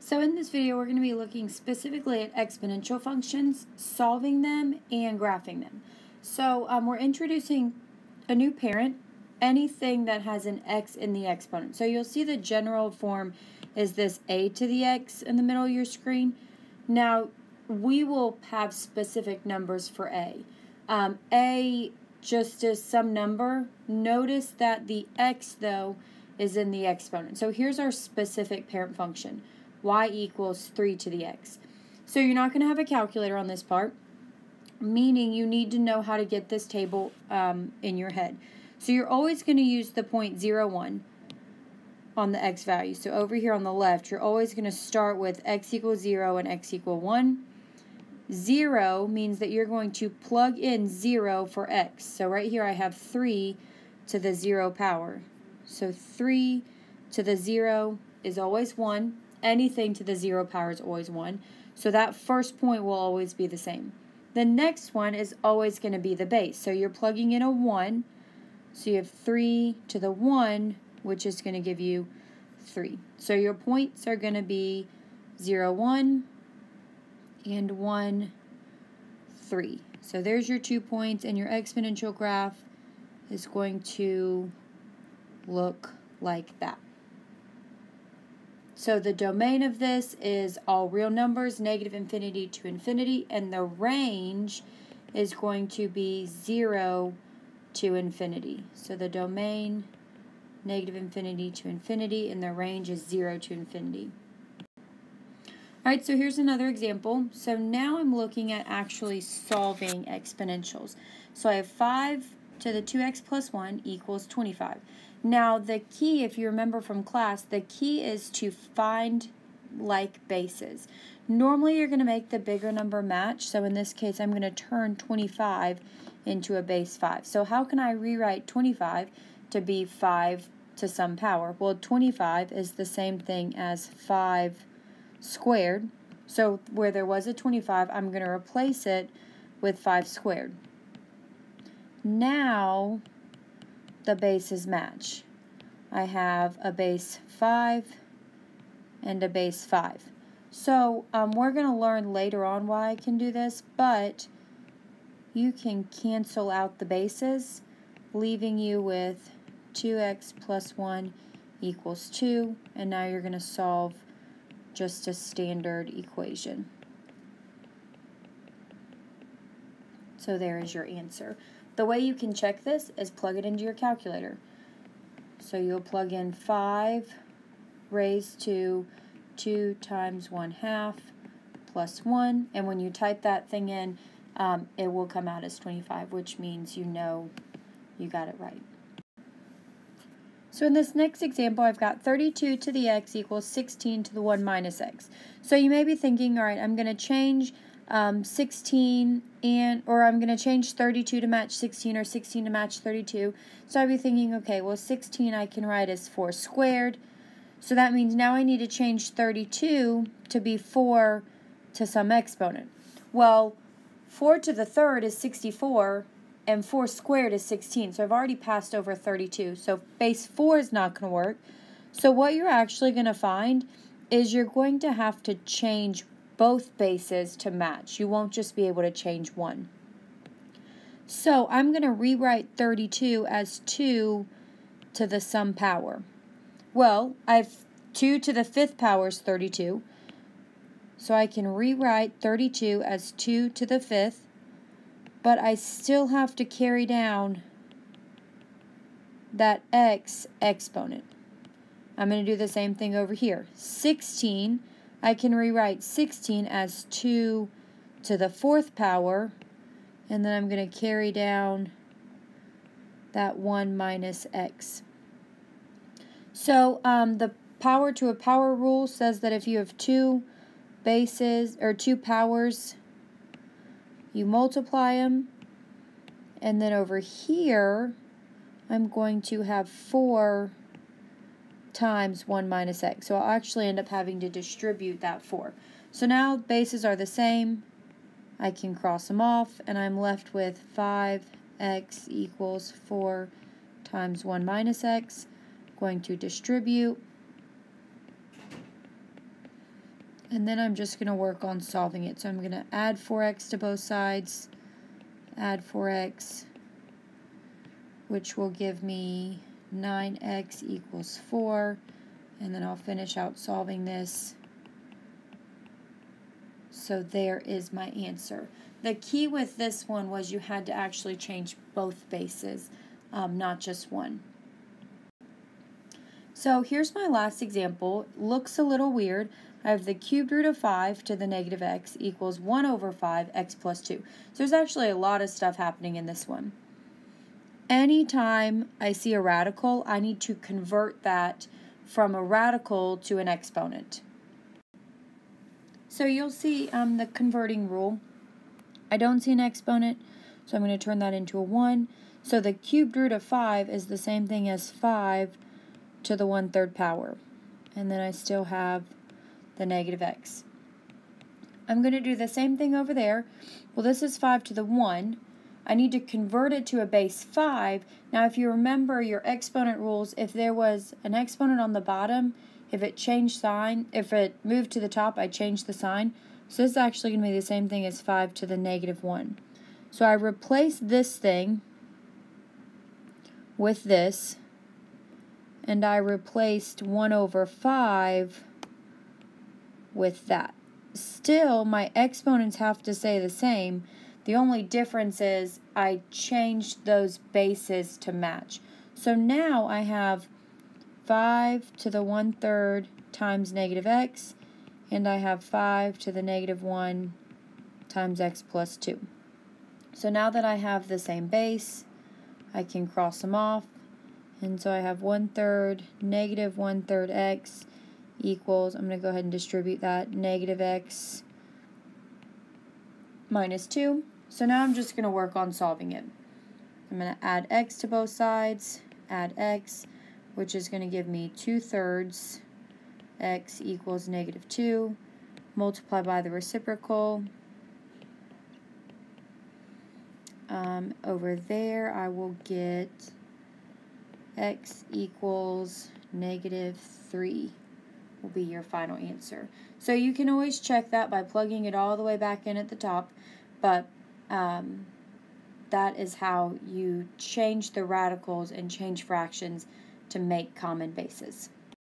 So in this video, we're going to be looking specifically at exponential functions, solving them, and graphing them. So we're introducing a new parent, anything that has an x in the exponent. So you'll see the general form is this a to the x in the middle of your screen. Now, we will have specific numbers for a. A just is some number. Notice that the x, though, is in the exponent. So here's our specific parent function. Y equals 3 to the x. So you're not going to have a calculator on this part, meaning you need to know how to get this table in your head. So you're always going to use the point 0,1 on the x value. So over here on the left, you're always going to start with x equals 0 and x equals 1. 0 means that you're going to plug in 0 for x. So right here I have 3 to the 0 power. So 3 to the 0 is always 1. Anything to the 0 power is always 1. So that first point will always be the same. The next one is always going to be the base. So you're plugging in a 1. So you have 3 to the 1, which is going to give you 3. So your points are going to be 0, 1 and 1, 3. So there's your 2 points, and your exponential graph is going to look like that. So the domain of this is all real numbers, negative infinity to infinity, and the range is going to be 0 to infinity. So the domain, negative infinity to infinity, and the range is 0 to infinity. Alright, so here's another example. So now I'm looking at actually solving exponentials. So I have 5 to the 2x plus 1 equals 25. Now the key, if you remember from class, the key is to find like bases. Normally you're going to make the bigger number match. So in this case I'm going to turn 25 into a base 5. So how can I rewrite 25 to be 5 to some power? Well, 25 is the same thing as 5 squared. So where there was a 25, I'm going to replace it with 5 squared. Now the bases match. I have a base 5 and a base 5. So we're going to learn later on why I can do this, but you can cancel out the bases, leaving you with 2x plus 1 equals 2, and now you're going to solve just a standard equation. So there is your answer. The way you can check this is plug it into your calculator. So you'll plug in 5 raised to 2 times 1/2 plus 1, and when you type that thing in, it will come out as 25, which means you know you got it right. So in this next example, I've got 32 to the x equals 16 to the 1 minus x. So you may be thinking, all right, I'm going to change 16 or I'm going to change 32 to match 16 or 16 to match 32. So I'd be thinking, okay, well 16 I can write as 4 squared. So that means now I need to change 32 to be 4 to some exponent. Well, 4 to the third is 64 and 4 squared is 16. So I've already passed over 32. So base 4 is not going to work. So what you're actually going to find is you're going to have to change both bases to match. You won't just be able to change one. So I'm going to rewrite 32 as 2 to the some power. Well, I've 2 to the 5th power is 32. So I can rewrite 32 as 2 to the 5th, but I still have to carry down that x exponent. I'm going to do the same thing over here. 16, I can rewrite 16 as 2 to the 4th power, and then I'm going to carry down that 1 minus x. So the power to a power rule says that if you have 2 bases or 2 powers, you multiply them, and then over here I'm going to have 4 times 1 minus x. So I'll actually end up having to distribute that 4. So now bases are the same. I can cross them off, and I'm left with 5x equals 4 times 1 minus x. Going to distribute. And then I'm just going to work on solving it. So I'm going to add 4x to both sides, add 4x, which will give me 9x equals 4. And then I'll finish out solving this. So there is my answer. The key with this one was you had to actually change both bases, not just one. So here's my last example. Looks a little weird. I have the cubed root of 5 to the negative x equals 1 over 5 x plus 2. So there's actually a lot of stuff happening in this one. Anytime I see a radical, I need to convert that from a radical to an exponent. So you'll see the converting rule. I don't see an exponent, so I'm going to turn that into a 1. So the cubed root of 5 is the same thing as 5 to the 1/3 power. And then I still have the negative x. I'm going to do the same thing over there. Well, this is 5 to the 1. I need to convert it to a base 5. Now, if you remember your exponent rules, if there was an exponent on the bottom, if it changed sign, if it moved to the top, I changed the sign. So this is actually going to be the same thing as 5 to the negative 1. So I replace this thing with this, and I replaced 1 over 5 with that. Still, my exponents have to stay the same. The only difference is I changed those bases to match. So now I have 5 to the 1/3 times negative x, and I have 5 to the negative 1 times x plus 2. So now that I have the same base, I can cross them off, and so I have 1/3 negative 1/3 x equals, I'm going to go ahead and distribute that, negative x minus 2. So now I'm just going to work on solving it. I'm going to add x to both sides, add x, which is going to give me 2/3 x equals negative 2, multiply by the reciprocal. Over there I will get x equals negative 3 will be your final answer. So you can always check that by plugging it all the way back in at the top, but that is how you change the radicals and change fractions to make common bases.